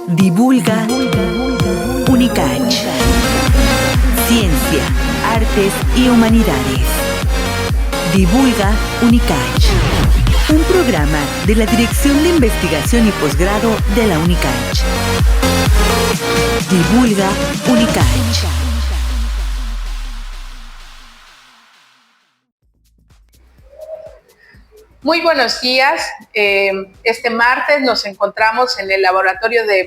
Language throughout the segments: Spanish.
Divulga Unicach. Ciencia, artes y humanidades. Divulga Unicach. Un programa de la Dirección de Investigación y Posgrado de la Unicach. Divulga Unicach. Muy buenos días. Este martes nos encontramos en el Laboratorio de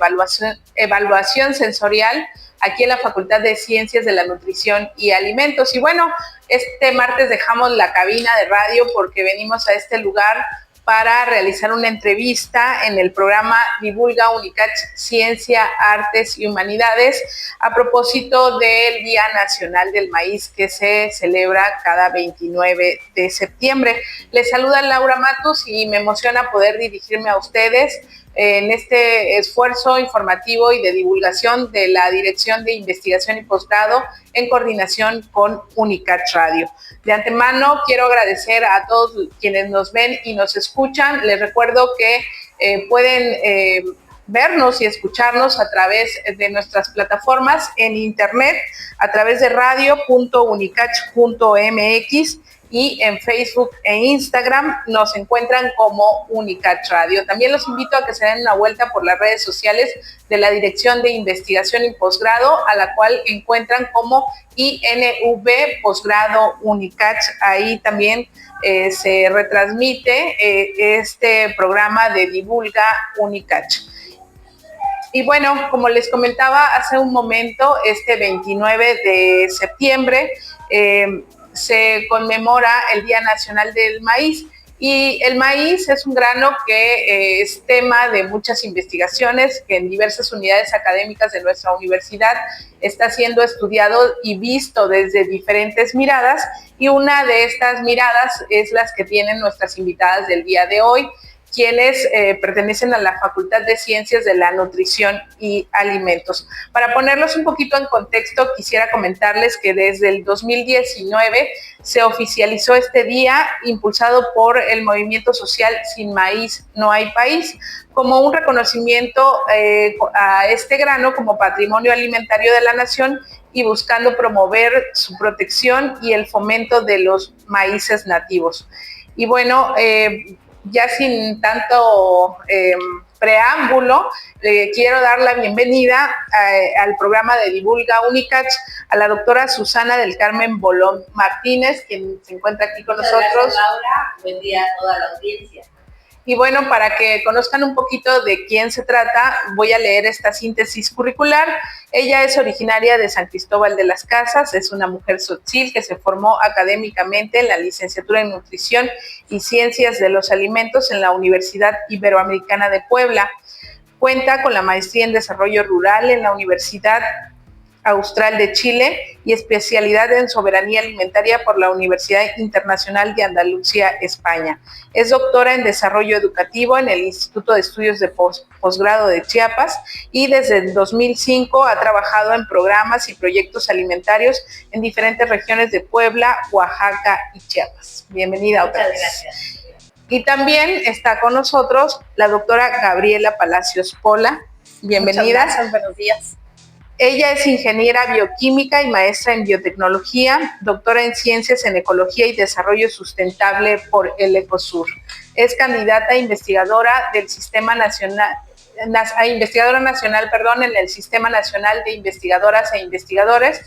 Evaluación Sensorial, aquí en la Facultad de Ciencias de la Nutrición y Alimentos. Y bueno, este martes dejamos la cabina de radio porque venimos a este lugar para realizar una entrevista en el programa Divulga Unicach Ciencia, Artes y Humanidades a propósito del Día Nacional del Maíz que se celebra cada 29 de septiembre. Les saluda Laura Matus y me emociona poder dirigirme a ustedes en este esfuerzo informativo y de divulgación de la Dirección de Investigación y Posgrado en coordinación con Unicach Radio. De antemano quiero agradecer a todos quienes nos ven y nos escuchan. Les recuerdo que pueden vernos y escucharnos a través de nuestras plataformas en internet, a través de radio.unicach.mx y en Facebook e Instagram nos encuentran como Unicach Radio. También los invito a que se den una vuelta por las redes sociales de la Dirección de Investigación y Posgrado, a la cual encuentran como INV Posgrado Unicach. Ahí también se retransmite este programa de Divulga Unicach. Y bueno, como les comentaba hace un momento, este 29 de septiembre se conmemora el Día Nacional del Maíz. Y el maíz es un grano que es tema de muchas investigaciones, que en diversas unidades académicas de nuestra universidad está siendo estudiado y visto desde diferentes miradas. Y una de estas miradas es las que tienen nuestras invitadas del día de hoy, quienes pertenecen a la Facultad de Ciencias de la Nutrición y Alimentos. Para ponerlos un poquito en contexto, quisiera comentarles que desde el 2019 se oficializó este día, impulsado por el movimiento social Sin Maíz No Hay País, como un reconocimiento a este grano como patrimonio alimentario de la nación y buscando promover su protección y el fomento de los maíces nativos. Y bueno, ya sin tanto preámbulo, quiero dar la bienvenida al programa de Divulga Unicach a la doctora Susana del Carmen Bolón Martínez, quien se encuentra aquí con nosotros. Gracias, Laura. Buen día a toda la audiencia. Y bueno, para que conozcan un poquito de quién se trata, voy a leer esta síntesis curricular. Ella es originaria de San Cristóbal de las Casas, es una mujer tzotzil que se formó académicamente en la licenciatura en Nutrición y Ciencias de los Alimentos en la Universidad Iberoamericana de Puebla. Cuenta con la maestría en Desarrollo Rural en la Universidad Austral de Chile y especialidad en Soberanía Alimentaria por la Universidad Internacional de Andalucía, España. Es doctora en Desarrollo Educativo en el Instituto de Estudios de Posgrado de Chiapas y desde el 2005 ha trabajado en programas y proyectos alimentarios en diferentes regiones de Puebla, Oaxaca y Chiapas. Bienvenida otra vez. Muchas gracias. Y también está con nosotros la doctora Gabriela Palacios Pola. Bienvenida. Muchas gracias, buenos días. Ella es ingeniera bioquímica y maestra en biotecnología, doctora en ciencias en ecología y desarrollo sustentable por el Ecosur. Es candidata a investigadora del Sistema Nacional, investigadora nacional, en el Sistema Nacional de Investigadoras e Investigadores,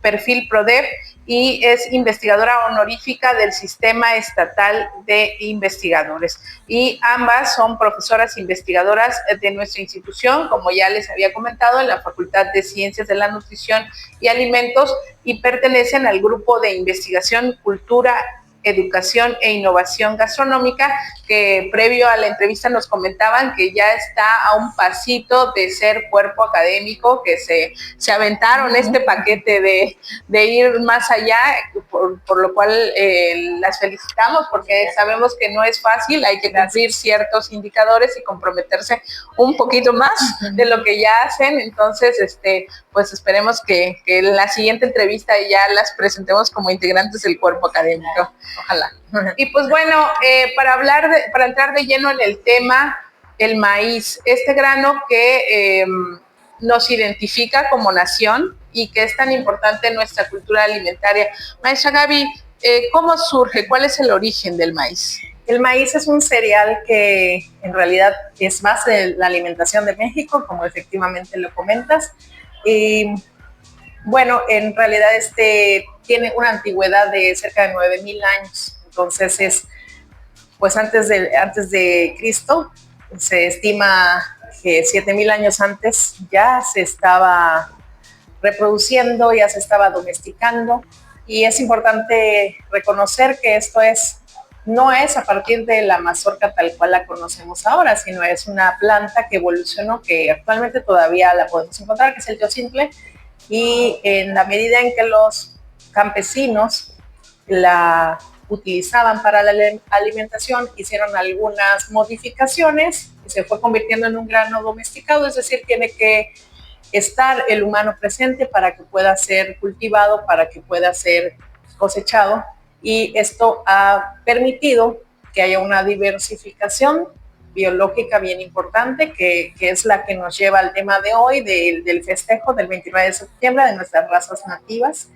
perfil PRODEP, y es investigadora honorífica del Sistema Estatal de Investigadores. Y ambas son profesoras investigadoras de nuestra institución, como ya les había comentado, en la Facultad de Ciencias de la Nutrición y Alimentos, y pertenecen al grupo de investigación Cultura, Educación e Innovación Gastronómica, que previo a la entrevista nos comentaban que ya está a un pasito de ser cuerpo académico, que se aventaron este paquete de ir más allá, por lo cual las felicitamos, porque sabemos que no es fácil, hay que cumplir ciertos indicadores y comprometerse un poquito más de lo que ya hacen. Entonces, pues esperemos que en la siguiente entrevista ya las presentemos como integrantes del cuerpo académico. Ojalá. Y pues bueno, para entrar de lleno en el tema, el maíz, este grano que nos identifica como nación y que es tan importante en nuestra cultura alimentaria. Maestra Gaby, ¿cómo surge? ¿Cuál es el origen del maíz? El maíz es un cereal que en realidad es base de la alimentación de México, como efectivamente lo comentas. Y bueno, en realidad tiene una antigüedad de cerca de 9,000 años. Entonces pues antes de Cristo, se estima que 7,000 años antes ya se estaba reproduciendo, ya se estaba domesticando, y es importante reconocer que esto no es a partir de la mazorca tal cual la conocemos ahora, sino es una planta que evolucionó, que actualmente todavía la podemos encontrar, que es el teocintle, y en la medida en que los campesinos la utilizaban para la alimentación, hicieron algunas modificaciones y se fue convirtiendo en un grano domesticado, es decir, tiene que estar el humano presente para que pueda ser cultivado, para que pueda ser cosechado, y esto ha permitido que haya una diversificación biológica bien importante, que es la que nos lleva al tema de hoy, del festejo del 29 de septiembre de nuestras razas nativas.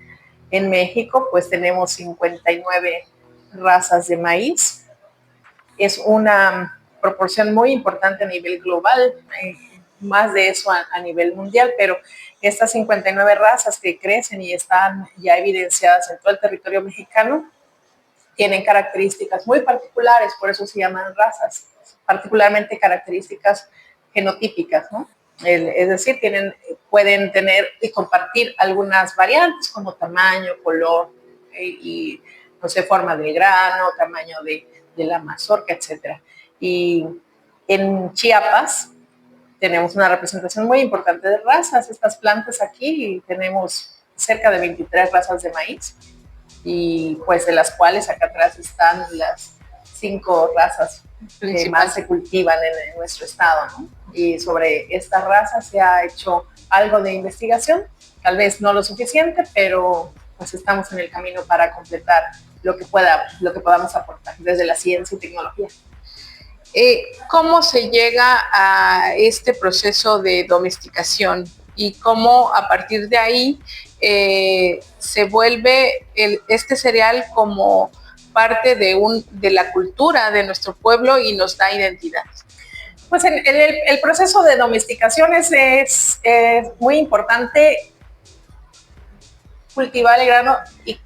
En México, pues tenemos 59 razas de maíz. Es una proporción muy importante a nivel global, más de eso a nivel mundial, pero estas 59 razas que crecen y están ya evidenciadas en todo el territorio mexicano tienen características muy particulares, por eso se llaman razas, particularmente características genotípicas, ¿no? Es decir, pueden tener y compartir algunas variantes como tamaño, color y no sé, forma del grano, tamaño de la mazorca, etc. Y en Chiapas tenemos una representación muy importante de razas. Estas plantas aquí tenemos cerca de 23 razas de maíz, y pues de las cuales acá atrás están las 5 razas que más se cultivan en nuestro estado, ¿no? Y sobre estas razas se ha hecho algo de investigación, tal vez no lo suficiente, pero pues estamos en el camino para completar lo que podamos aportar desde la ciencia y tecnología. ¿Cómo se llega a este proceso de domesticación y cómo a partir de ahí se vuelve este cereal como parte de la cultura de nuestro pueblo y nos da identidad? Pues el proceso de domesticación es muy importante, cultivar el grano y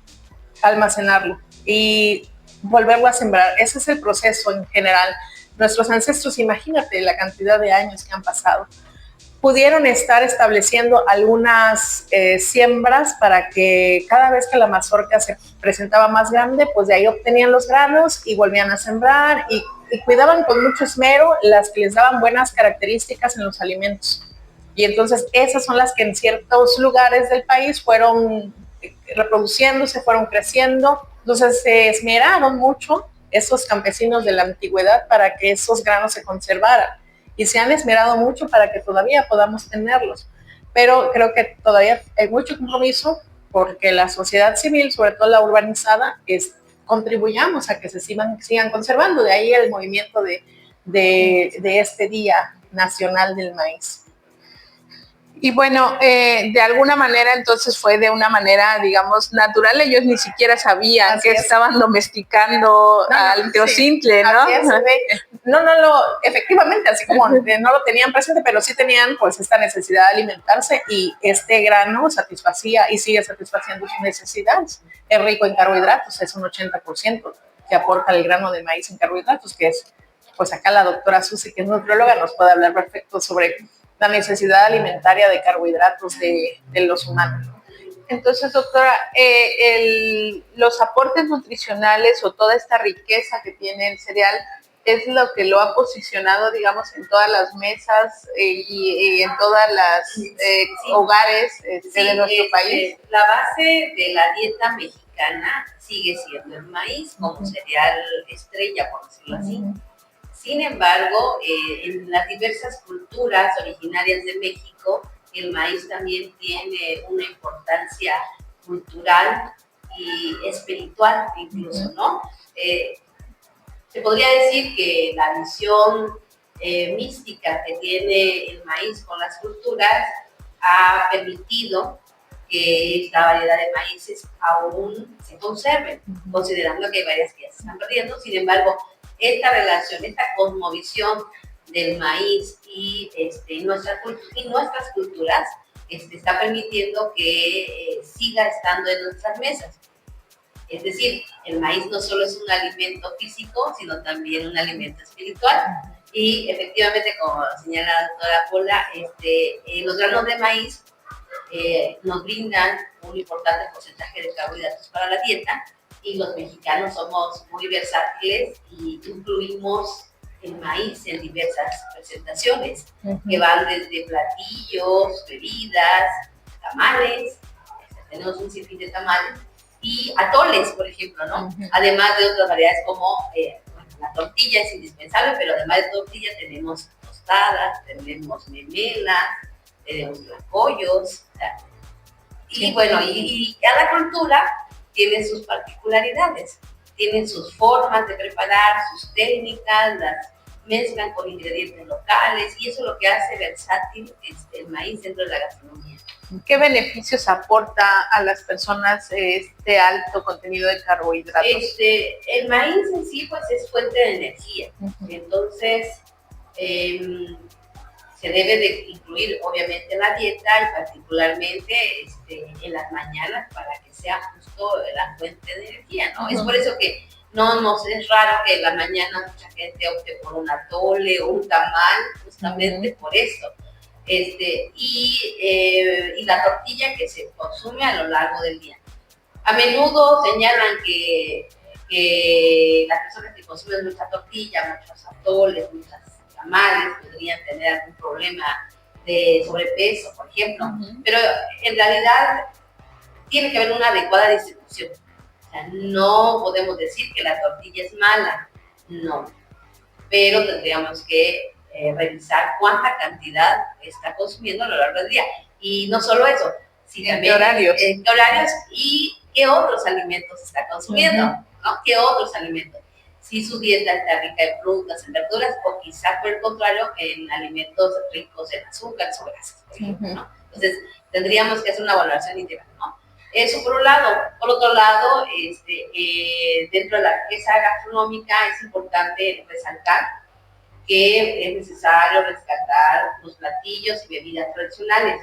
almacenarlo y volverlo a sembrar. Ese es el proceso en general. Nuestros ancestros, imagínate la cantidad de años que han pasado, pudieron estar estableciendo algunas siembras para que cada vez que la mazorca se presentaba más grande, pues de ahí obtenían los granos y volvían a sembrar, y cuidaban con mucho esmero las que les daban buenas características en los alimentos. Y entonces esas son las que en ciertos lugares del país fueron reproduciéndose, fueron creciendo. Entonces se esmeraron mucho esos campesinos de la antigüedad para que esos granos se conservaran, y se han esmerado mucho para que todavía podamos tenerlos. Pero creo que todavía hay mucho compromiso porque la sociedad civil, sobre todo la urbanizada, contribuyamos a que se sigan conservando. De ahí el movimiento de este Día Nacional del Maíz. Y bueno, de alguna manera entonces fue de una manera, digamos, natural. Ellos ni siquiera sabían que estaban domesticando al teocintle, ¿no? Así es. Efectivamente, así como no lo tenían presente, pero sí tenían pues esta necesidad de alimentarse, y este grano satisfacía y sigue satisfaciendo sus necesidades. Es rico en carbohidratos, es un 80% que aporta el grano de maíz en carbohidratos, que es, pues acá la doctora Susi, que es nutrióloga, nos puede hablar perfecto sobre la necesidad alimentaria de carbohidratos de los humanos. Entonces, doctora, los aportes nutricionales o toda esta riqueza que tiene el cereal es lo que lo ha posicionado, digamos, en todas las mesas y en todas las hogares de nuestro país. La base de la dieta mexicana sigue siendo el maíz como cereal estrella, por decirlo así. Sin embargo, en las diversas culturas originarias de México, el maíz también tiene una importancia cultural y espiritual incluso, ¿no? Se podría decir que la visión mística que tiene el maíz con las culturas ha permitido que esta variedad de maíces aún se conserven, considerando que hay varias que ya se están perdiendo. Sin embargo, esta relación, esta cosmovisión del maíz y nuestras culturas está permitiendo que siga estando en nuestras mesas. Es decir, el maíz no solo es un alimento físico, sino también un alimento espiritual. Y efectivamente, como señala la doctora Paula, los granos de maíz nos brindan un importante porcentaje de carbohidratos para la dieta, y los mexicanos somos muy versátiles y incluimos el maíz en diversas presentaciones, que van desde platillos, bebidas, tamales, tenemos un sinfín de tamales, y atoles, por ejemplo, ¿no? Además de otras variedades como la tortilla es indispensable, pero además de tortilla tenemos tostadas, tenemos memelas, tenemos tlacoyos, y bueno, y cada cultura tiene sus particularidades, tienen sus formas de preparar, sus técnicas, las mezclan con ingredientes locales, y eso es lo que hace versátil el maíz dentro de la gastronomía. ¿Qué beneficios aporta a las personas este alto contenido de carbohidratos? El maíz en sí pues es fuente de energía, entonces se debe de incluir obviamente en la dieta, y particularmente en las mañanas, para que sea justo la fuente de energía, ¿no? Es por eso que no nos es raro que en la mañana mucha gente opte por un atole o un tamal, justamente por esto. Y la tortilla que se consume a lo largo del día. A menudo señalan que las personas que consumen mucha tortilla, muchos atoles, muchas tamales, podrían tener algún problema de sobrepeso, por ejemplo, pero en realidad tiene que haber una adecuada distribución. O sea, no podemos decir que la tortilla es mala, no, pero tendríamos que revisar cuánta cantidad está consumiendo a lo largo del día. Y no solo eso, sino también qué horarios y qué otros alimentos está consumiendo, ¿no? ¿Qué otros alimentos? Si su dieta está rica en frutas, en verduras, o quizá por el contrario en alimentos ricos en azúcares o grasas, por ejemplo, ¿no? Entonces tendríamos que hacer una valoración integral, ¿no? Eso por un lado. Por otro lado, dentro de la riqueza gastronómica es importante resaltar que es necesario rescatar los platillos y bebidas tradicionales,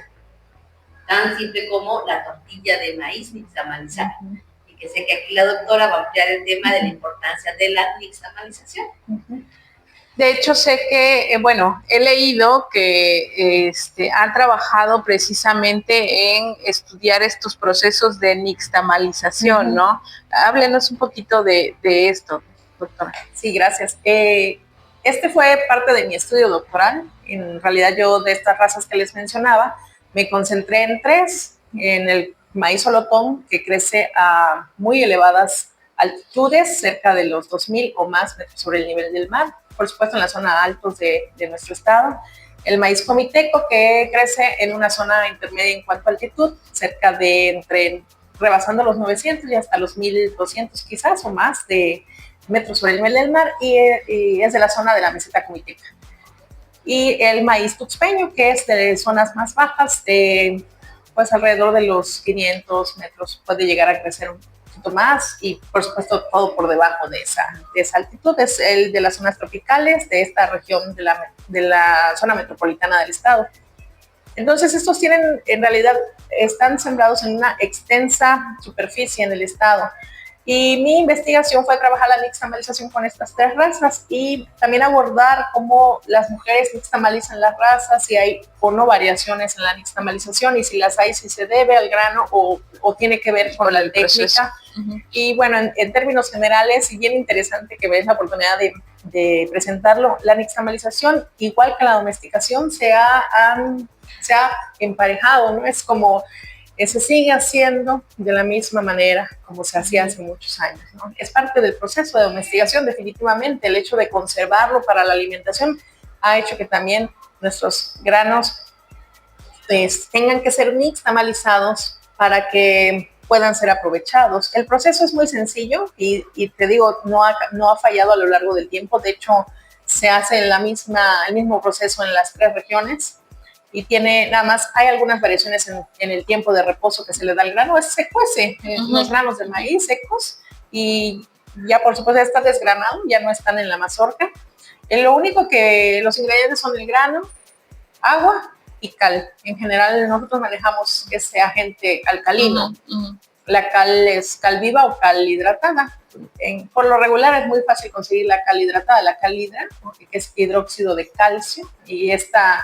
tan simple como la tortilla de maíz nixtamalizada. Y que sé que aquí la doctora va a ampliar el tema de la importancia de la nixtamalización. De hecho, sé que, he leído que han trabajado precisamente en estudiar estos procesos de nixtamalización, ¿no? Háblenos un poquito de esto, doctora. Sí, gracias. Este fue parte de mi estudio doctoral. En realidad yo, de estas razas que les mencionaba, me concentré en 3, en el maíz olotón, que crece a muy elevadas altitudes, cerca de los 2,000 o más metros sobre el nivel del mar, por supuesto en la zona altos de nuestro estado. El maíz comiteco, que crece en una zona intermedia en cuanto a altitud, cerca de rebasando los 900 y hasta los 1,200 quizás o más de metros sobre el nivel del mar, y es de la zona de la meseta comiteca. Y el maíz tuxpeño, que es de zonas más bajas, pues alrededor de los 500 metros, puede llegar a crecer un poquito más, y por supuesto todo por debajo de esa altitud. Es el de las zonas tropicales de esta región de la zona metropolitana del estado. Entonces estos en realidad están sembrados en una extensa superficie en el estado. Y mi investigación fue trabajar la nixtamalización con estas 3 razas, y también abordar cómo las mujeres nixtamalizan las razas, si hay o no variaciones en la nixtamalización, y si las hay, si se debe al grano o tiene que ver con la técnica. Y bueno, en términos generales, y bien interesante que ves la oportunidad de presentarlo, la nixtamalización, igual que la domesticación, se ha emparejado, ¿no? Es como se sigue haciendo de la misma manera como se hacía hace muchos años, ¿no? Es parte del proceso de domesticación, definitivamente. El hecho de conservarlo para la alimentación ha hecho que también nuestros granos tengan que ser nixtamalizados para que puedan ser aprovechados. El proceso es muy sencillo y te digo, no ha fallado a lo largo del tiempo. De hecho, se hace el mismo proceso en las 3 regiones y tiene nada más, hay algunas variaciones en el tiempo de reposo que se le da al grano. Se cuece los granos de maíz secos y ya por supuesto ya está desgranado, ya no están en la mazorca. Lo único que los ingredientes son el grano, agua y cal. En general nosotros manejamos ese agente alcalino. La cal es cal viva o cal hidratada. Por lo regular es muy fácil conseguir la cal hidratada, la cal hidra, que es hidróxido de calcio, y esta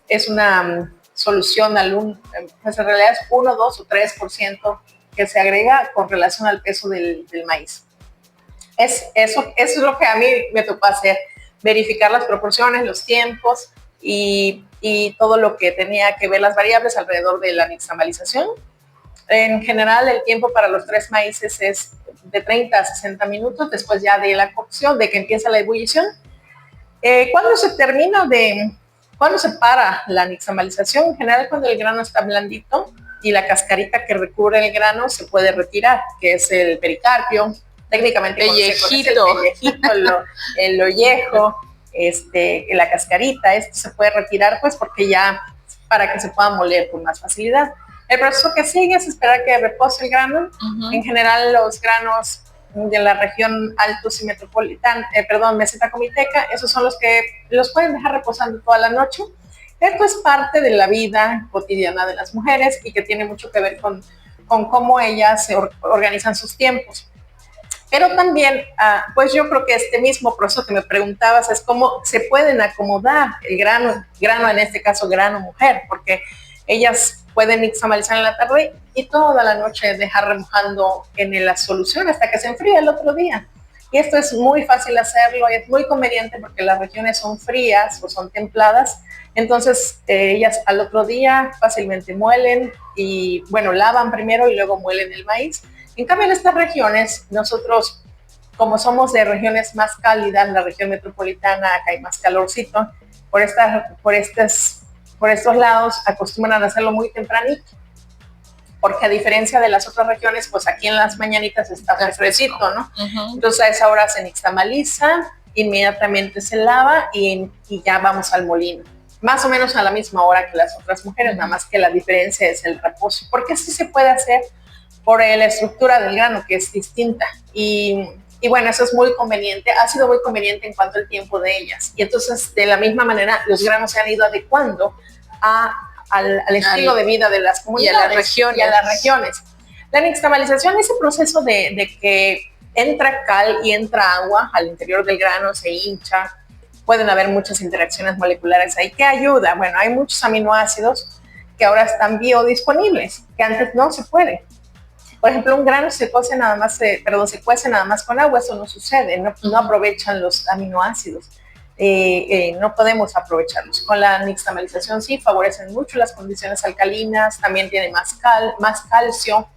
es una solución pues en realidad es 1, 2 o 3% que se agrega con relación al peso del maíz. Eso es lo que a mí me tocó hacer, verificar las proporciones, los tiempos y todo lo que tenía que ver las variables alrededor de la nixtamalización. En general, el tiempo para los 3 maíces es de 30 a 60 minutos después ya de la cocción, de que empieza la ebullición. ¿Cuándo se para la nixtamalización? En general, cuando el grano está blandito y la cascarita que recubre el grano se puede retirar, que es el pericarpio, técnicamente pellejito, el ollejo, la cascarita. Esto se puede retirar pues porque ya para que se pueda moler con más facilidad. El proceso que sigue es esperar que repose el grano. En general, los granos de la región altos y meseta comiteca, esos son los que los pueden dejar reposando toda la noche. Esto es parte de la vida cotidiana de las mujeres y que tiene mucho que ver con cómo ellas se organizan sus tiempos. Pero también, pues yo creo que este mismo proceso que me preguntabas es cómo se pueden acomodar el grano en este caso grano mujer, porque ellas pueden nixtamalizar en la tarde y toda la noche dejar remojando en la solución hasta que se enfríe el otro día. Y esto es muy fácil hacerlo y es muy conveniente porque las regiones son frías o son templadas. Entonces, ellas al otro día fácilmente muelen y, bueno, lavan primero y luego muelen el maíz. En cambio, en estas regiones, nosotros, como somos de regiones más cálidas, la región metropolitana, acá hay más calorcito, por estos lados acostumbran a hacerlo muy tempranito, porque a diferencia de las otras regiones, pues aquí en las mañanitas está fresquito, ¿no? Entonces a esa hora se nixtamaliza, inmediatamente se lava y ya vamos al molino. Más o menos a la misma hora que las otras mujeres, nada más que la diferencia es el reposo, porque sí se puede hacer por la estructura del grano, que es distinta. Y bueno, eso es muy conveniente, ha sido muy conveniente en cuanto al tiempo de ellas. Y entonces, de la misma manera, los granos se han ido adecuando al estilo de vida de las comunidades y a las regiones. La nixtamalización, ese proceso de que entra cal y entra agua al interior del grano, se hincha, pueden haber muchas interacciones moleculares ahí. ¿Qué ayuda? Bueno, hay muchos aminoácidos que ahora están biodisponibles, que antes no se puede. Por ejemplo, un grano se cuece nada más con agua, eso no sucede, no aprovechan los aminoácidos, no podemos aprovecharlos. Con la nixtamalización sí favorecen mucho las condiciones alcalinas, también tiene más calcio,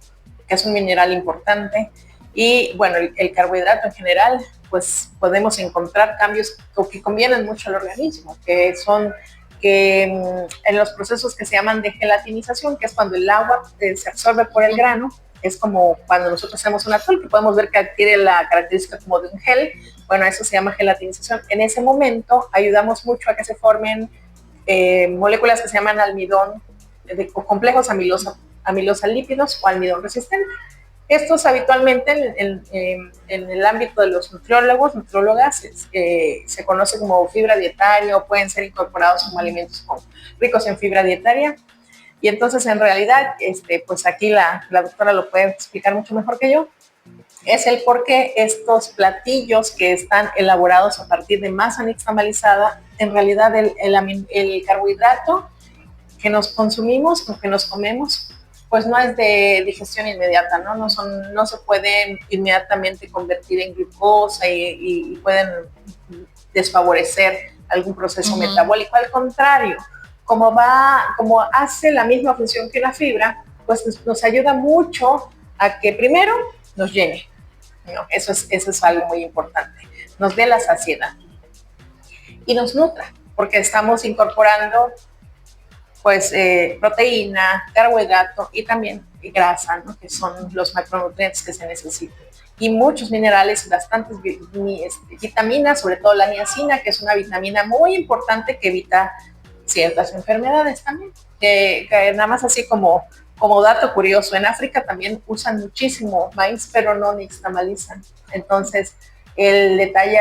que es un mineral importante, y bueno, el carbohidrato en general, pues podemos encontrar cambios que convienen mucho al organismo, que son en los procesos que se llaman de gelatinización, que es cuando el agua se absorbe por el grano. Es como cuando nosotros hacemos un atol, que podemos ver que adquiere la característica como de un gel. Bueno, eso se llama gelatinización. En ese momento ayudamos mucho a que se formen moléculas que se llaman almidón, o complejos amilosalípidos o almidón resistente. Estos habitualmente en el ámbito de los nutriólogas, se conoce como fibra dietaria o pueden ser incorporados como alimentos ricos en fibra dietaria. Y entonces, en realidad, pues aquí la doctora lo puede explicar mucho mejor que yo, es el por qué estos platillos que están elaborados a partir de masa nixtamalizada, en realidad el carbohidrato que nos consumimos o que nos comemos, pues no es de digestión inmediata, ¿no? No se pueden inmediatamente convertir en glucosa y pueden desfavorecer algún proceso metabólico. Al contrario, como hace la misma función que la fibra, pues nos ayuda mucho a que primero nos llene, ¿no? Eso es algo muy importante, nos dé la saciedad y nos nutra, porque estamos incorporando pues proteína, carbohidrato y también grasa, ¿no? Que son los macronutrientes que se necesitan. y muchos minerales y bastantes vitaminas, sobre todo la niacina, que es una vitamina muy importante que evita ciertas enfermedades también. Que nada más así como dato curioso, en África también usan muchísimo maíz, pero no nixtamalizan. Entonces, el detalle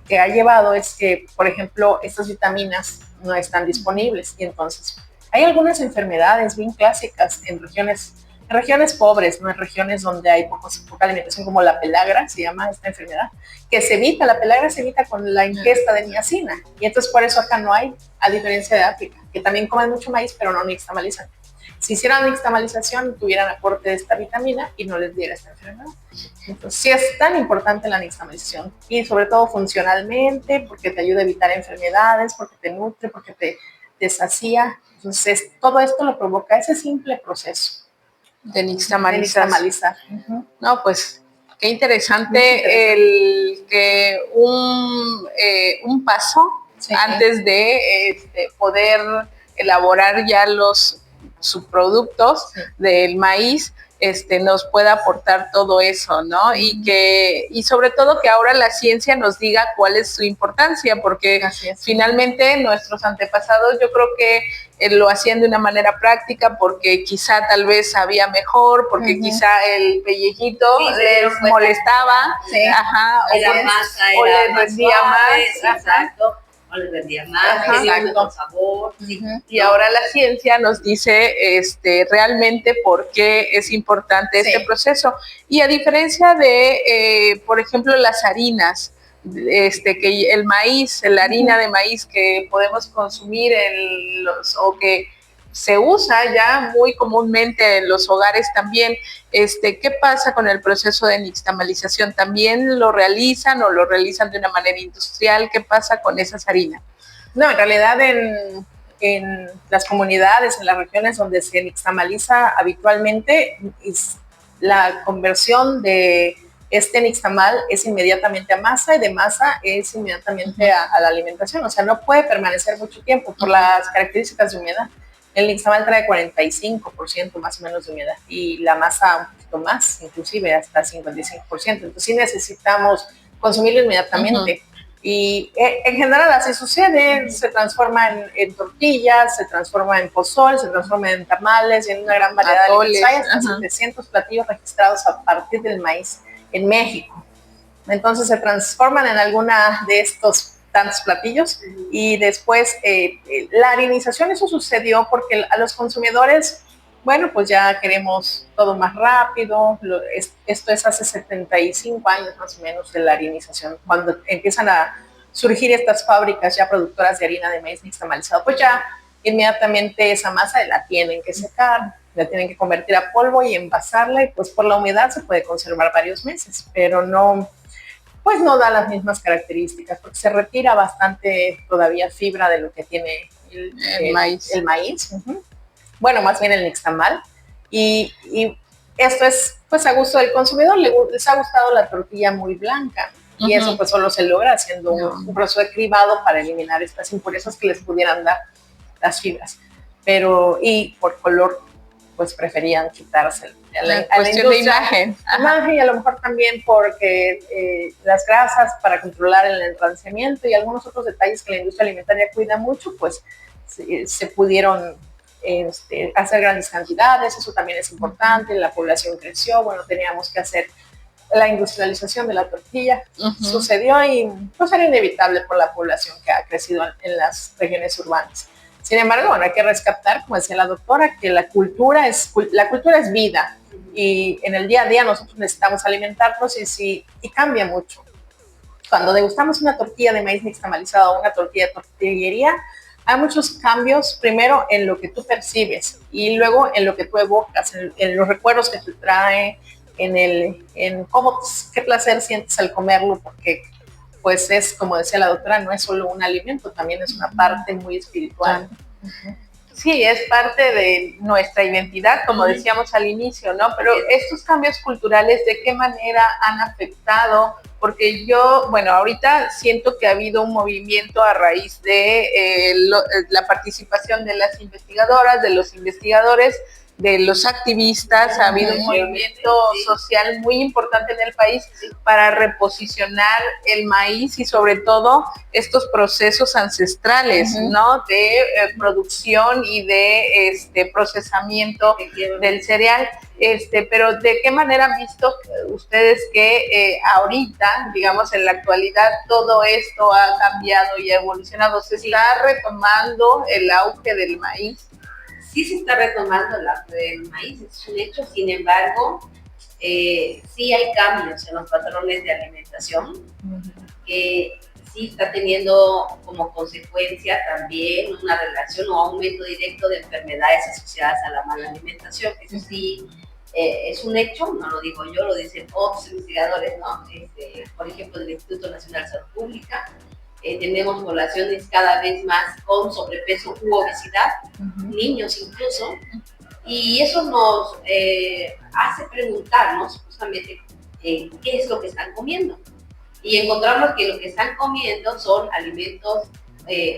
que ha llevado es que, por ejemplo, estas vitaminas no están disponibles y entonces hay algunas enfermedades bien clásicas en regiones pobres, no en regiones donde hay poca alimentación, como la pelagra, se llama esta enfermedad, que se evita, la pelagra se evita con la ingesta de niacina, y entonces por eso acá no hay, a diferencia de África, que también comen mucho maíz, pero no nixtamalizan. Si hicieran nixtamalización, tuvieran aporte de esta vitamina y no les diera esta enfermedad. Entonces, sí es tan importante la nixtamalización, y sobre todo funcionalmente, porque te ayuda a evitar enfermedades, porque te nutre, porque te sacía. Entonces, todo esto lo provoca ese simple proceso de nixtamalizar. Uh-huh. No, pues qué interesante el que un paso antes de poder elaborar ya los subproductos del maíz, nos pueda aportar todo eso, ¿no? Y sobre todo que ahora la ciencia nos diga cuál es su importancia, porque finalmente nuestros antepasados yo creo que lo hacían de una manera práctica, porque quizá tal vez sabía mejor, porque quizá el pellejito les molestaba, o les rendía más, exacto. O les vendía más, con sabor. Y ahora la ciencia nos dice realmente por qué es importante este proceso. Y a diferencia de, por ejemplo, las harinas, que el maíz, la harina de maíz que podemos consumir o que se usa ya muy comúnmente en los hogares también. ¿Qué pasa con el proceso de nixtamalización? ¿También lo realizan o lo realizan de una manera industrial? ¿Qué pasa con esas harinas? No, en realidad en las comunidades, en las regiones donde se nixtamaliza habitualmente, la conversión de este nixtamal es inmediatamente a masa, y de masa es inmediatamente a la alimentación. O sea, no puede permanecer mucho tiempo por las características de humedad. El nixtamal trae 45% más o menos de humedad, y la masa un poquito más, inclusive hasta 55%. Entonces sí necesitamos consumirlo inmediatamente. Y en general así sucede, se transforma en tortillas, se transforma en pozol, se transforma en tamales y en una gran variedad de alimentos. Hay hasta 700 platillos registrados a partir del maíz en México. Entonces se transforman en alguna de estos tantos platillos, y después la harinización, eso sucedió porque a los consumidores, bueno, pues ya queremos todo más rápido. Esto es hace 75 años más o menos de la harinización, cuando empiezan a surgir estas fábricas ya productoras de harina de maíz nixtamalizado. Pues ya inmediatamente esa masa la tienen que secar, la tienen que convertir a polvo y envasarla, y pues por la humedad se puede conservar varios meses, pero no da las mismas características, porque se retira bastante todavía fibra de lo que tiene el maíz. Bueno, más bien el nixtamal, y esto es pues a gusto del consumidor. Les ha gustado la tortilla muy blanca, y eso pues solo se logra haciendo un proceso de cribado para eliminar estas impurezas que les pudieran dar las fibras, y por color pues preferían quitarse la cuestión de imagen, y a lo mejor también porque las grasas, para controlar el enranciamiento y algunos otros detalles que la industria alimentaria cuida mucho, pues se pudieron hacer grandes cantidades. Eso también es importante. La población creció, bueno, teníamos que hacer la industrialización de la tortilla. Sucedió, y pues era inevitable por la población que ha crecido en las regiones urbanas. Sin embargo, bueno, hay que rescatar, como decía la doctora, que la cultura es vida, y en el día a día nosotros necesitamos alimentarnos, y cambia mucho. Cuando degustamos una tortilla de maíz nixtamalizado o una tortilla de tortillería, hay muchos cambios, primero en lo que tú percibes, y luego en lo que tú evocas, en los recuerdos que te trae, en qué placer sientes al comerlo, porque pues es, como decía la doctora, no es solo un alimento, también es una parte muy espiritual. Sí, es parte de nuestra identidad, como decíamos al inicio, ¿no? Pero estos cambios culturales, ¿de qué manera han afectado? Porque yo, bueno, ahorita siento que ha habido un movimiento a raíz de la participación de las investigadoras, de los investigadores, de los activistas, ha habido un movimiento social muy importante en el país para reposicionar el maíz y sobre todo estos procesos ancestrales, ¿no? De producción y de procesamiento del cereal. Pero ¿de qué manera han visto ustedes que ahorita, digamos en la actualidad, todo esto ha cambiado y ha evolucionado? ¿Se está retomando el auge del maíz? Sí se está retomando el auge del maíz, es un hecho. Sin embargo, sí hay cambios en los patrones de alimentación, que sí está teniendo como consecuencia también una relación o aumento directo de enfermedades asociadas a la mala alimentación. Eso sí es un hecho, no lo digo yo, lo dicen otros investigadores, ¿no? Por ejemplo, del Instituto Nacional de Salud Pública. Tenemos poblaciones cada vez más con sobrepeso u obesidad, niños incluso, y eso nos hace preguntarnos justamente qué es lo que están comiendo. Y encontramos que lo que están comiendo son alimentos,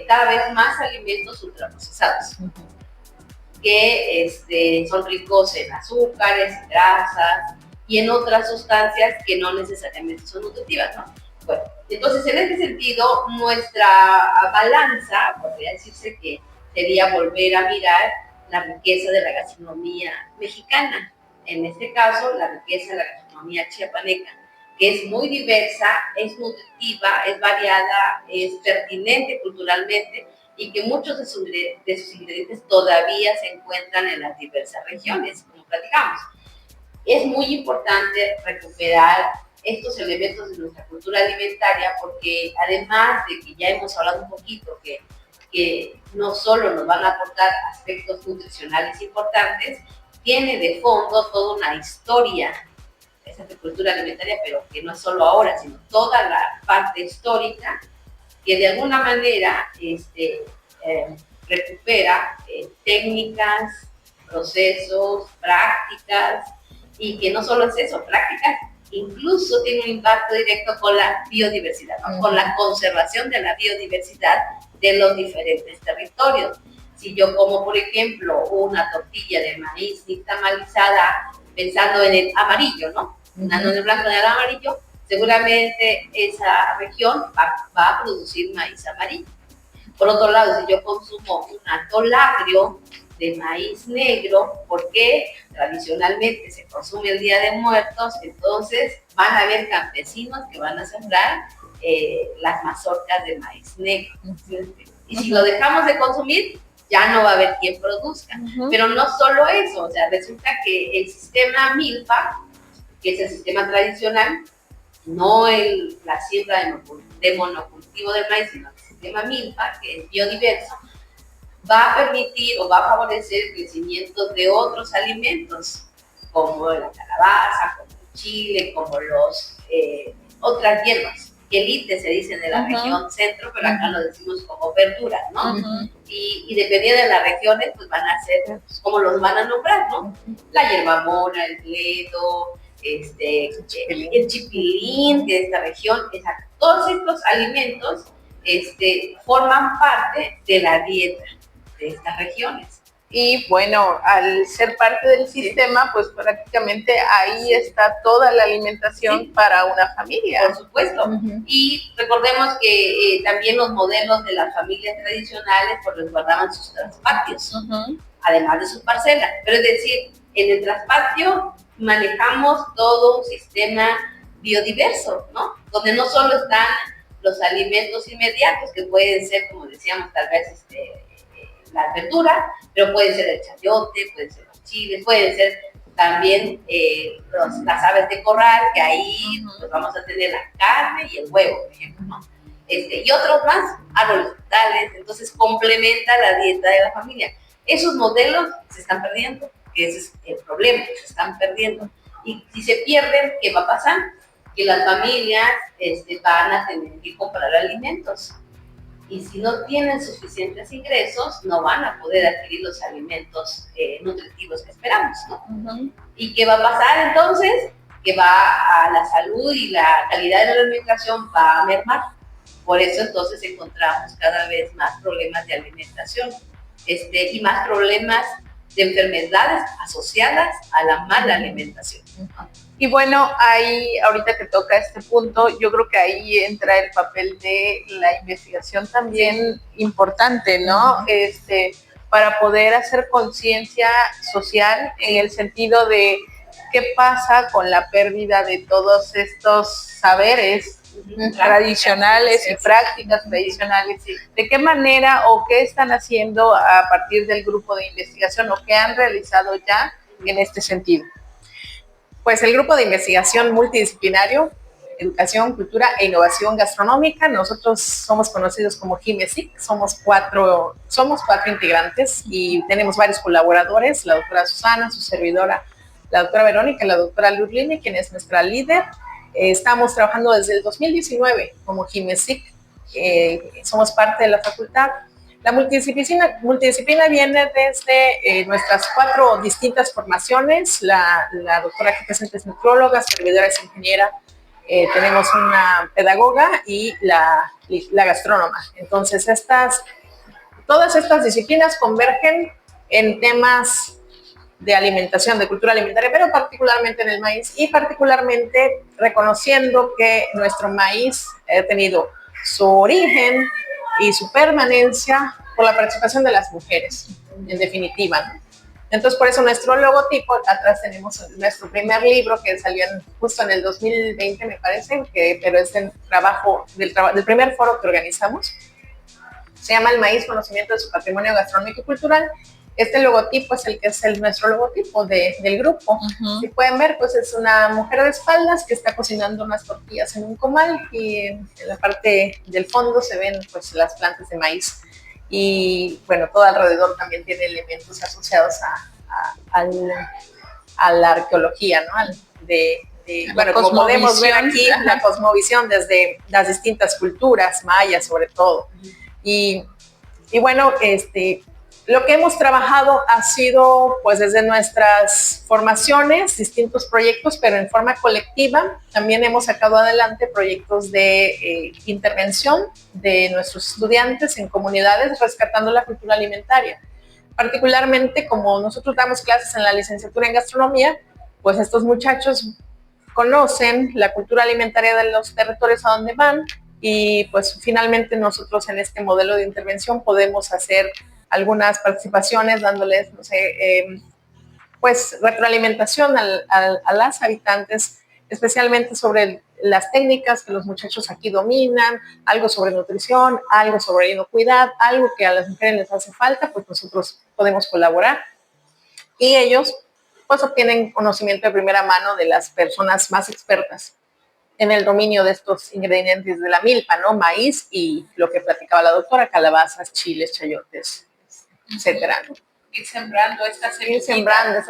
cada vez más alimentos ultraprocesados, que son ricos en azúcares, grasas y en otras sustancias que no necesariamente son nutritivas, ¿no? Bueno, entonces en este sentido, nuestra balanza, podría decirse que sería volver a mirar la riqueza de la gastronomía mexicana. En este caso, la riqueza de la gastronomía chiapaneca, que es muy diversa, es nutritiva, es variada, es pertinente culturalmente y que muchos de sus ingredientes todavía se encuentran en las diversas regiones, como platicamos. Es muy importante recuperar estos elementos de nuestra cultura alimentaria, porque además de que ya hemos hablado un poquito que no solo nos van a aportar aspectos nutricionales importantes, tiene de fondo toda una historia, esa cultura alimentaria, pero que no es solo ahora, sino toda la parte histórica, que de alguna manera recupera técnicas, procesos, prácticas, y que no solo es eso, prácticas, incluso tiene un impacto directo con la biodiversidad, ¿no? Con la conservación de la biodiversidad de los diferentes territorios. Si yo como, por ejemplo, una tortilla de maíz nixtamalizada pensando en el amarillo, ¿no? Pensando en el blanco y en el amarillo, seguramente esa región va a producir maíz amarillo. Por otro lado, si yo consumo un atol agrio de maíz negro, porque tradicionalmente se consume el Día de Muertos, entonces van a haber campesinos que van a sembrar las mazorcas de maíz negro. Y si lo dejamos de consumir, ya no va a haber quien produzca. Pero no solo eso, o sea, resulta que el sistema milpa, que es el sistema tradicional, no la siembra de monocultivo del maíz, sino el sistema milpa, que es biodiverso, va a permitir o va a favorecer el crecimiento de otros alimentos, como la calabaza, como el chile, como otras hierbas, que elite se dice de la región centro, pero acá lo decimos como verduras, ¿no? Y dependiendo de las regiones, pues van a ser como los van a nombrar, ¿no? La hierbabuena, el bledo, el chipilín de esta región, todos estos alimentos forman parte de la dieta de estas regiones. Y bueno, al ser parte del sistema, pues prácticamente ahí está toda la alimentación para una familia. Por supuesto. Y recordemos que también los modelos de las familias tradicionales pues resguardaban sus traspatios, además de sus parcelas. Pero es decir, en el traspatio manejamos todo un sistema biodiverso, ¿no? Donde no solo están los alimentos inmediatos, que pueden ser, como decíamos, tal vez las verduras, pero pueden ser el chayote, pueden ser los chiles, pueden ser también las aves de corral, que ahí pues, vamos a tener la carne y el huevo, por ejemplo, ¿no? Y otros más, árboles frutales, entonces complementa la dieta de la familia. Esos modelos se están perdiendo, que ese es el problema, que se están perdiendo. Y si se pierden, ¿qué va a pasar? Que las familias van a tener que comprar alimentos. Y si no tienen suficientes ingresos, no van a poder adquirir los alimentos nutritivos que esperamos, ¿no? ¿Y qué va a pasar entonces? Que va a la salud y la calidad de la alimentación va a mermar. Por eso entonces encontramos cada vez más problemas de alimentación y más problemas de enfermedades asociadas a la mala alimentación. Y bueno, ahí, ahorita que toca este punto, yo creo que ahí entra el papel de la investigación también importante, ¿no? Para poder hacer conciencia social en el sentido de qué pasa con la pérdida de todos estos saberes tradicionales y prácticas tradicionales. ¿De qué manera o qué están haciendo a partir del grupo de investigación o qué han realizado ya en este sentido? Pues el grupo de investigación multidisciplinario, educación, cultura e innovación gastronómica, nosotros somos conocidos como GIMESIC, somos cuatro integrantes y tenemos varios colaboradores, la doctora Susana, su servidora, la doctora Verónica y la doctora Lurline, quien es nuestra líder. Estamos trabajando desde el 2019 como GIMESIC, somos parte de la facultad. La multidisciplina viene desde nuestras 4 distintas formaciones. La doctora aquí presente es nutrióloga, servidora es ingeniera, tenemos una pedagoga y la gastrónoma. Entonces, todas estas disciplinas convergen en temas de alimentación, de cultura alimentaria, pero particularmente en el maíz y particularmente reconociendo que nuestro maíz ha tenido su origen y su permanencia por la participación de las mujeres, en definitiva, ¿no? Entonces, por eso nuestro logotipo, atrás tenemos nuestro primer libro que salió justo en el 2020, me parece, pero es del primer foro que organizamos. Se llama El Maíz, conocimiento de su patrimonio gastronómico y cultural. Este logotipo es nuestro logotipo del grupo. Si pueden ver, pues es una mujer de espaldas que está cocinando unas tortillas en un comal y en la parte del fondo se ven pues las plantas de maíz. Y bueno, todo alrededor también tiene elementos asociados a la arqueología, ¿no? Bueno, como podemos ver aquí, la cosmovisión desde las distintas culturas, mayas sobre todo. Y bueno, lo que hemos trabajado ha sido, pues, desde nuestras formaciones, distintos proyectos, pero en forma colectiva. También hemos sacado adelante proyectos de intervención de nuestros estudiantes en comunidades, rescatando la cultura alimentaria. Particularmente, como nosotros damos clases en la licenciatura en gastronomía, pues estos muchachos conocen la cultura alimentaria de los territorios a donde van y, pues, finalmente nosotros en este modelo de intervención podemos hacer algunas participaciones dándoles, no sé, pues retroalimentación a las habitantes, especialmente sobre las técnicas que los muchachos aquí dominan, algo sobre nutrición, algo sobre inocuidad, algo que a las mujeres les hace falta, pues nosotros podemos colaborar. Y ellos pues obtienen conocimiento de primera mano de las personas más expertas en el dominio de estos ingredientes de la milpa, ¿no? Maíz y lo que platicaba la doctora, calabazas, chiles, chayotes, etcétera, ¿no? Ir sembrando esta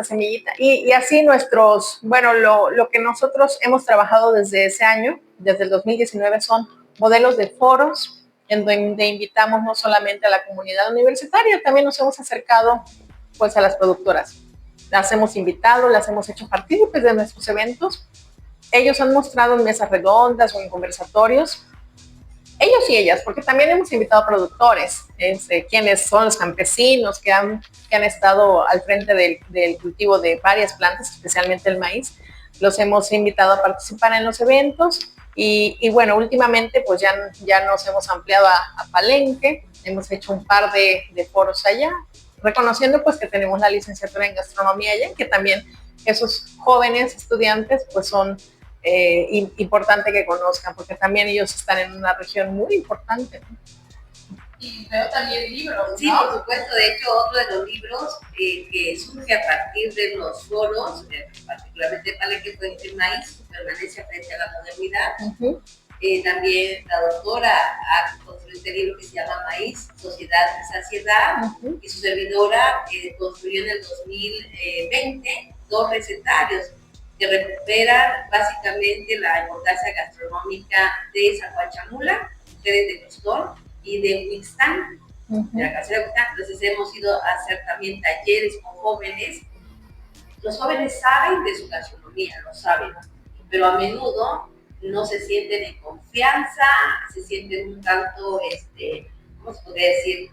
semillita. Y así lo que nosotros hemos trabajado desde ese año, desde el 2019, son modelos de foros en donde invitamos no solamente a la comunidad universitaria, también nos hemos acercado pues a las productoras. Las hemos invitado, las hemos hecho partícipes de nuestros eventos. Ellos han mostrado en mesas redondas o en conversatorios, ellos y ellas, porque también hemos invitado a productores, quienes son los campesinos que han estado al frente del cultivo de varias plantas, especialmente el maíz. Los hemos invitado a participar en los eventos y bueno, últimamente pues ya nos hemos ampliado a Palenque, hemos hecho un par de foros allá, reconociendo pues que tenemos la licenciatura en gastronomía allá, que también esos jóvenes estudiantes pues son importante que conozcan, porque también ellos están en una región muy importante, ¿no? Y veo también libros, ¿no? Sí, por supuesto. De hecho, otro de los libros que surge a partir de los foros, particularmente Palenque, fue El Maíz, su permanencia frente a la modernidad. También la doctora ha construido este libro que se llama Maíz, Sociedad y Saciedad, y su servidora construyó en el 2020 2 recetarios que recuperan básicamente la importancia gastronómica de Zacuachamula, ustedes de Costón y de Huixtán, de la casera Huixtán. Entonces hemos ido a hacer también talleres con jóvenes. Los jóvenes saben de su gastronomía, lo saben, pero a menudo no se sienten en confianza, se sienten un tanto, ¿cómo se podría decir?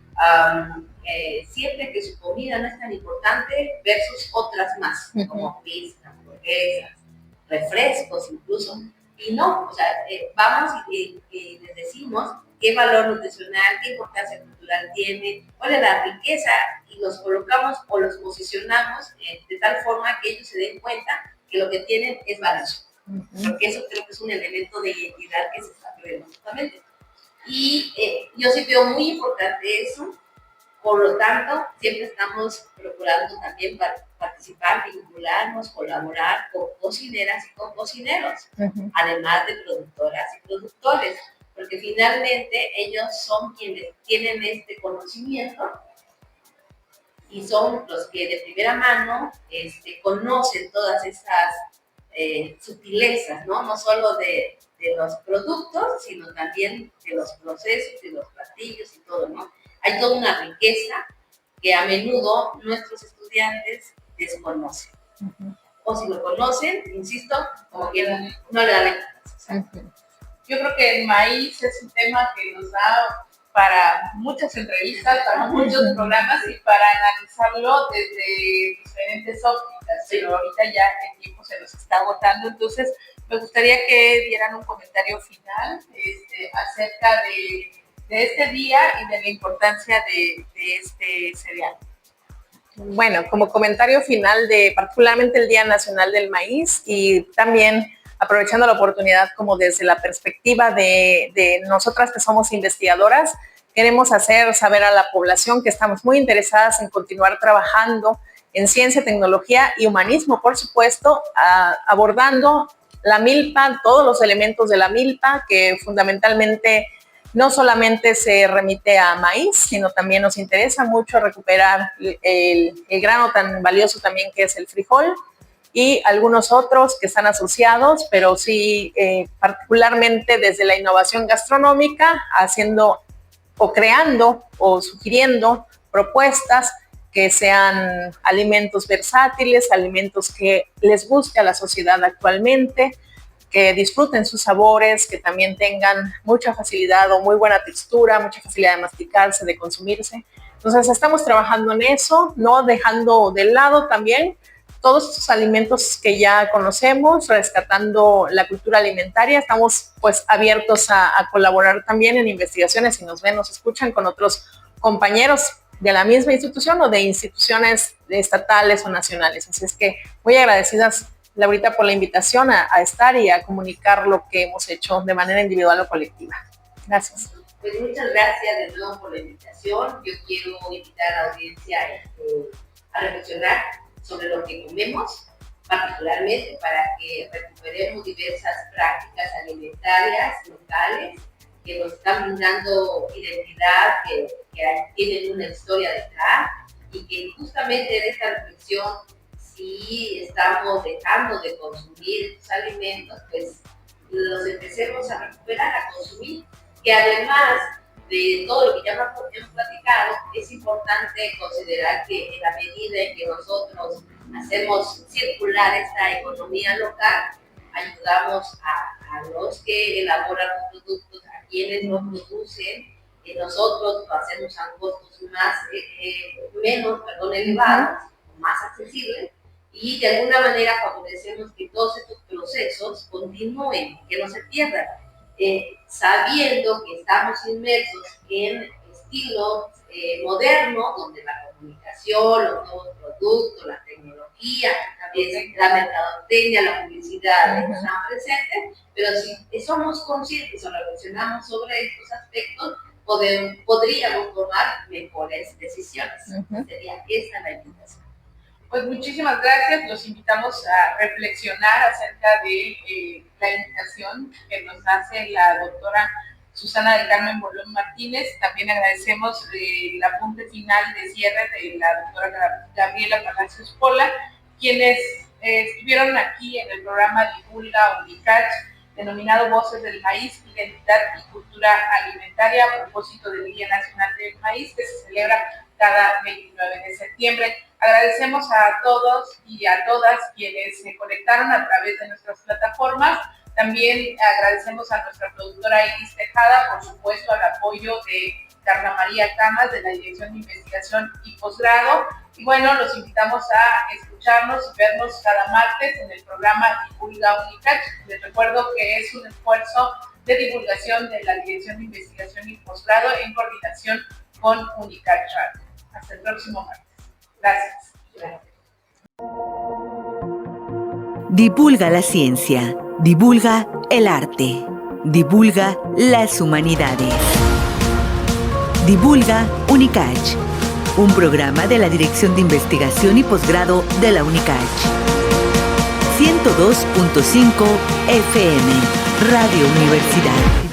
siempre que su comida no es tan importante versus otras más, como pizza, hamburguesas, refrescos incluso. Y no, o sea, vamos y les decimos qué valor nutricional, qué importancia cultural tiene, cuál es la riqueza, y los colocamos o los posicionamos de tal forma que ellos se den cuenta que lo que tienen es valioso. Porque eso creo que es un elemento de identidad que se está perdiendo justamente. Y yo sí veo muy importante eso. Por lo tanto, siempre estamos procurando también participar, vincularnos, colaborar con cocineras y con cocineros, además de productoras y productores, porque finalmente ellos son quienes tienen este conocimiento y son los que de primera mano conocen todas esas sutilezas, ¿no? No solo de los productos, sino también de los procesos, de los platillos y todo, ¿no? Hay toda una riqueza que a menudo nuestros estudiantes desconocen. O si lo conocen, insisto, como que no le dan la importancia. Yo creo que el maíz es un tema que nos da para muchas entrevistas, para muchos programas y para analizarlo desde diferentes ópticas, pero ahorita ya el tiempo se nos está agotando, entonces me gustaría que dieran un comentario final acerca de este día y de la importancia de este cereal. Bueno, como comentario final de particularmente el Día Nacional del Maíz, y también aprovechando la oportunidad como desde la perspectiva de nosotras que somos investigadoras, queremos hacer saber a la población que estamos muy interesadas en continuar trabajando en ciencia, tecnología y humanismo, por supuesto, abordando la milpa, todos los elementos de la milpa, que fundamentalmente no solamente se remite a maíz, sino también nos interesa mucho recuperar el grano tan valioso también que es el frijol, y algunos otros que están asociados, pero sí particularmente desde la innovación gastronómica, haciendo o creando o sugiriendo propuestas que sean alimentos versátiles, alimentos que les guste a la sociedad actualmente, que disfruten sus sabores, que también tengan mucha facilidad o muy buena textura, mucha facilidad de masticarse, de consumirse. Entonces estamos trabajando en eso, no dejando de lado también todos estos alimentos que ya conocemos, rescatando la cultura alimentaria. Estamos pues abiertos a colaborar también en investigaciones, si nos ven, nos escuchan, con otros compañeros de la misma institución o de instituciones estatales o nacionales. Así es que muy agradecidas, Laurita, por la invitación a estar y a comunicar lo que hemos hecho de manera individual o colectiva. Gracias. Pues muchas gracias de nuevo por la invitación. Yo quiero invitar a la audiencia a reflexionar sobre lo que comemos, particularmente para que recuperemos diversas prácticas alimentarias locales que nos están brindando identidad, que tienen una historia detrás, y que justamente en esta reflexión, si estamos dejando de consumir estos alimentos, pues los empecemos a recuperar, a consumir, que además de todo lo que ya hemos platicado, es importante considerar que en la medida en que nosotros hacemos circular esta economía local, ayudamos a los que elaboran los productos, a quienes los producen, y nosotros lo hacemos a costos menos elevados, más accesibles, y de alguna manera favorecemos que todos estos procesos continúen, que no se pierdan. Sabiendo que estamos inmersos en estilos modernos, donde la comunicación, los nuevos productos, la tecnología, también la mercadotecnia, la publicidad están presentes, pero si somos conscientes o reflexionamos sobre estos aspectos, podríamos tomar mejores decisiones. Sería esa la invitación. Pues muchísimas gracias, los invitamos a reflexionar acerca de la invitación que nos hace la doctora Susana del Carmen Bolón Martínez. También agradecemos el apunte final de cierre de la doctora Gabriela Palacios Pola, quienes estuvieron aquí en el programa Divulga Unicach, denominado Voces del Maíz, Identidad y Cultura Alimentaria, a propósito del Día Nacional del Maíz, que se celebra cada 29 de septiembre. Agradecemos a todos y a todas quienes se conectaron a través de nuestras plataformas. También agradecemos a nuestra productora Iris Tejada, por supuesto, al apoyo de Carla María Camas, de la Dirección de Investigación y Posgrado. Y bueno, los invitamos a escucharnos y vernos cada martes en el programa Divulga UNICACH. Les recuerdo que es un esfuerzo de divulgación de la Dirección de Investigación y Posgrado en coordinación con UNICACH Radio. Hasta el próximo martes. Gracias. Divulga la ciencia, divulga el arte, divulga las humanidades. Divulga UNICACH, un programa de la Dirección de Investigación y Posgrado de la UNICACH. 102.5 FM, Radio Universidad.